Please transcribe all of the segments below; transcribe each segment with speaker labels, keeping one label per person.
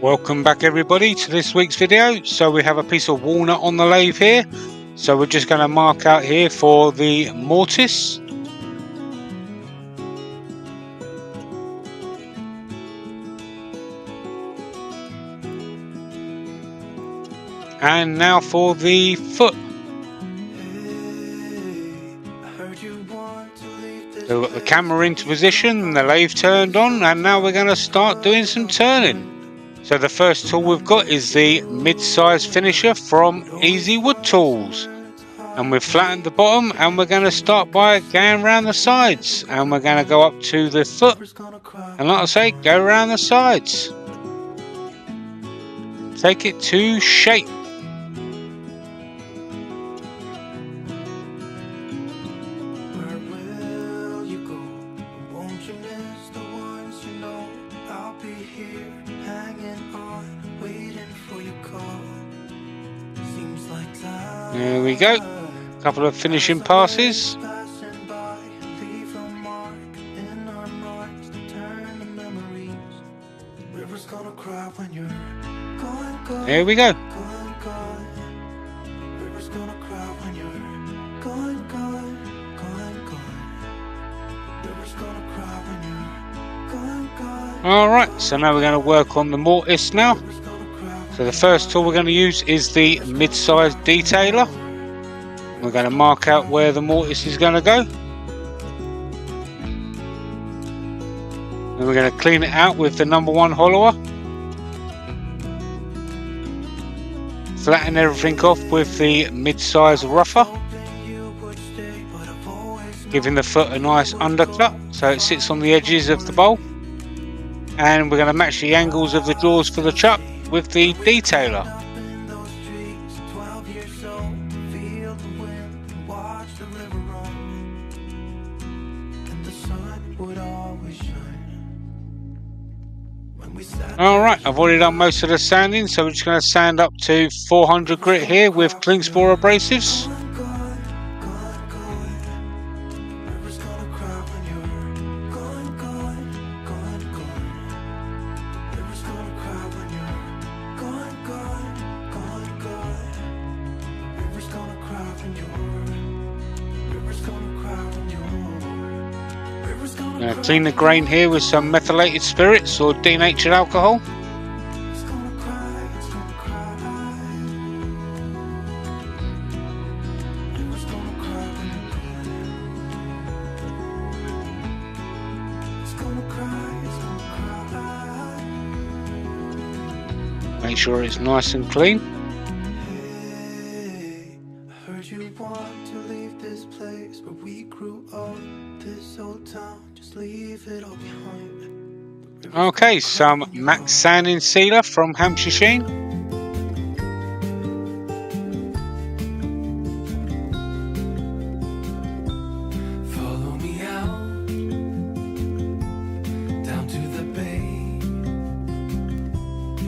Speaker 1: Welcome back everybody to this week's video. So we have a piece of walnut on the lathe here, so we're just going to mark out here for the mortise. And now for the foot. So we've got the camera into position and the lathe turned on, and now we're going to start doing some turning. So the first tool we've got is the mid-size finisher from Easy Wood Tools, and we've flattened the bottom, and we're going to start by going around the sides, and we're going to go up to the foot, and like I say, go around the sides, take it to shape. There we go, a couple of finishing passes. There we go. Alright, so now we're going to work on the mortise now. So the first tool we're going to use is the mid-size detailer. We're going to mark out where the mortise is going to go. And we're going to clean it out with the #1 hollower. Flatten everything off with the mid-size rougher, giving the foot a nice undercut so it sits on the edges of the bowl. And we're going to match the angles of the jaws for the chuck with the detailer. Alright, I've already done most of the sanding, so we're just going to sand up to 400 grit here with cling spore abrasives. Now clean the grain here with some methylated spirits or denatured alcohol. Make sure it's nice and clean. Okay, some max sanding sealer from Hampshire Sheen.
Speaker 2: Follow me out, down to the bay.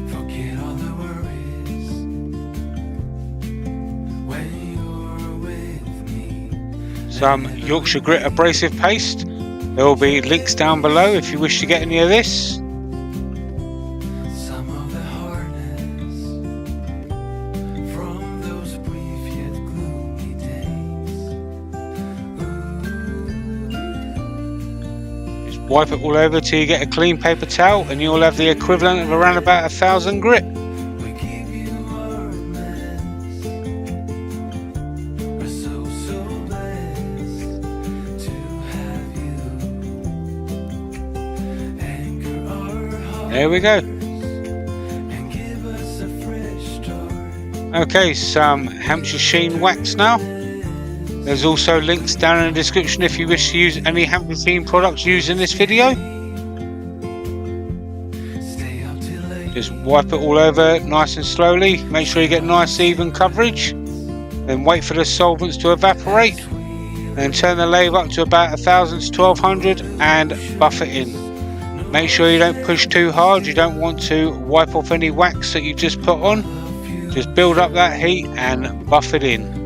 Speaker 2: Forget all the worries when you're with me.
Speaker 1: Some Yorkshire Grit abrasive paste. There will be links down below if you wish to get any of this.
Speaker 2: Some of the hardness from those brief yet gloomy days.
Speaker 1: Just wipe it all over till you get a clean paper towel, and you'll have the equivalent of around about 1,000 grit.
Speaker 2: We give you our mess. We're so blessed to have you.
Speaker 1: There we go. Okay, some Hampshire Sheen Wax now. There's also links down in the description if you wish to use any Hampshire Sheen products used in this video. Just wipe it all over nice and slowly. Make sure you get nice even coverage. Then wait for the solvents to evaporate. Then turn the lathe up to about 1000 to 1200 and buff it in. Make sure you don't push too hard. You don't want to wipe off any wax that you just put on. Just build up that heat and buff it in.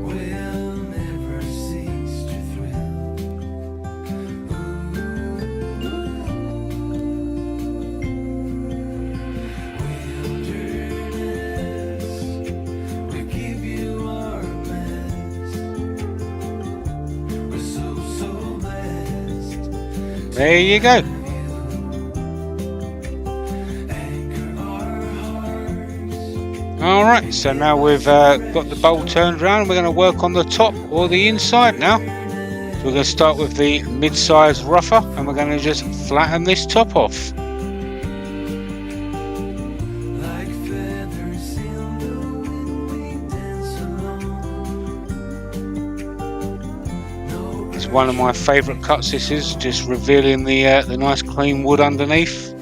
Speaker 1: There you go. Alright, so now we've got the bowl turned around. We're going to work on the top or the inside now. So we're going to start with the mid-size rougher and we're going to just flatten this top off. It's one of my favourite cuts, this is, just revealing the nice clean wood underneath.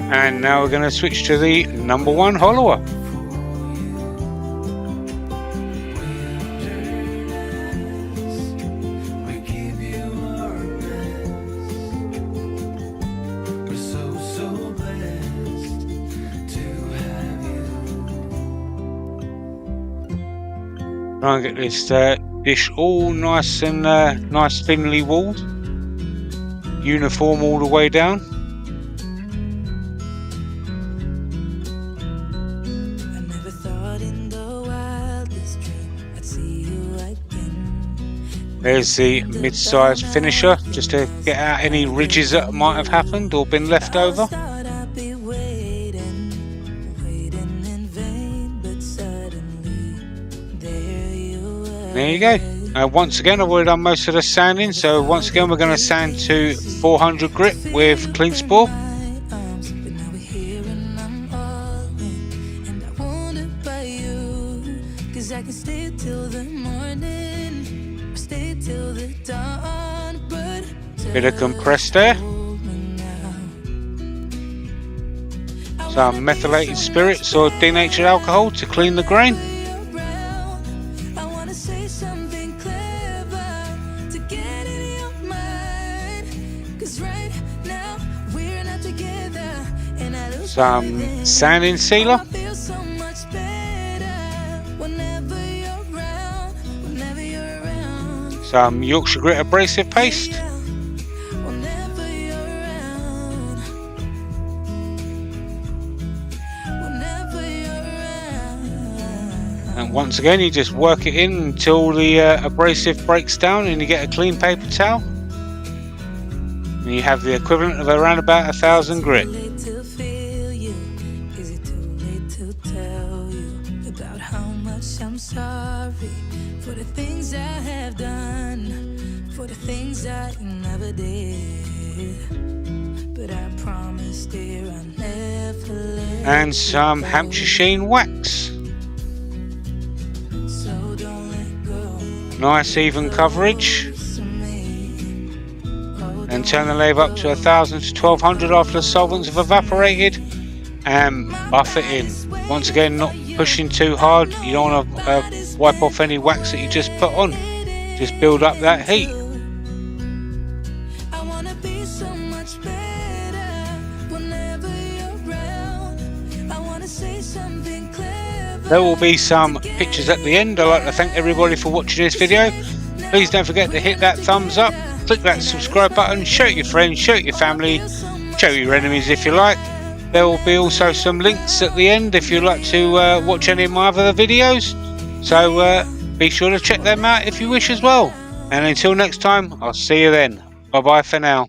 Speaker 1: And now we're going to switch to the number 1 hollower. Try and get this dish all nice and nice thinly walled, uniform all the way down. There's the mid-size finisher, just to get out any ridges that might have happened or been left over. There you go. Once again, I've already done most of the sanding, so once again we're going to sand to 400 grit with clean spore. Bit of compressed air, some methylated spirits or denatured alcohol to clean the grain. Some sanding sealer. Some Yorkshire Grit abrasive paste. And once again, you just work it in until the abrasive breaks down and you get a clean paper towel. And you have the equivalent of around about 1,000 grit.
Speaker 2: I'm sorry for the things I have done, for the things I never did, but I promised dear I'll never let.
Speaker 1: And some Hampshire Sheen Wax.
Speaker 2: So don't let go.
Speaker 1: Nice even coverage. And turn the lathe up to 1,000 to 1,200 after the solvents have evaporated, and buff it in. Once again, not pushing too hard. You don't want to wipe off any wax that you just put on. Just build up that heat. There will be some pictures at the end. I'd like to thank everybody for watching this video. Please don't forget to hit that thumbs up, click that subscribe button, show it your friends, show it your family, show your enemies if you like. There will be also some links at the end if you'd like to watch any of my other videos. So be sure to check them out if you wish as well. And until next time, I'll see you then. Bye bye for now.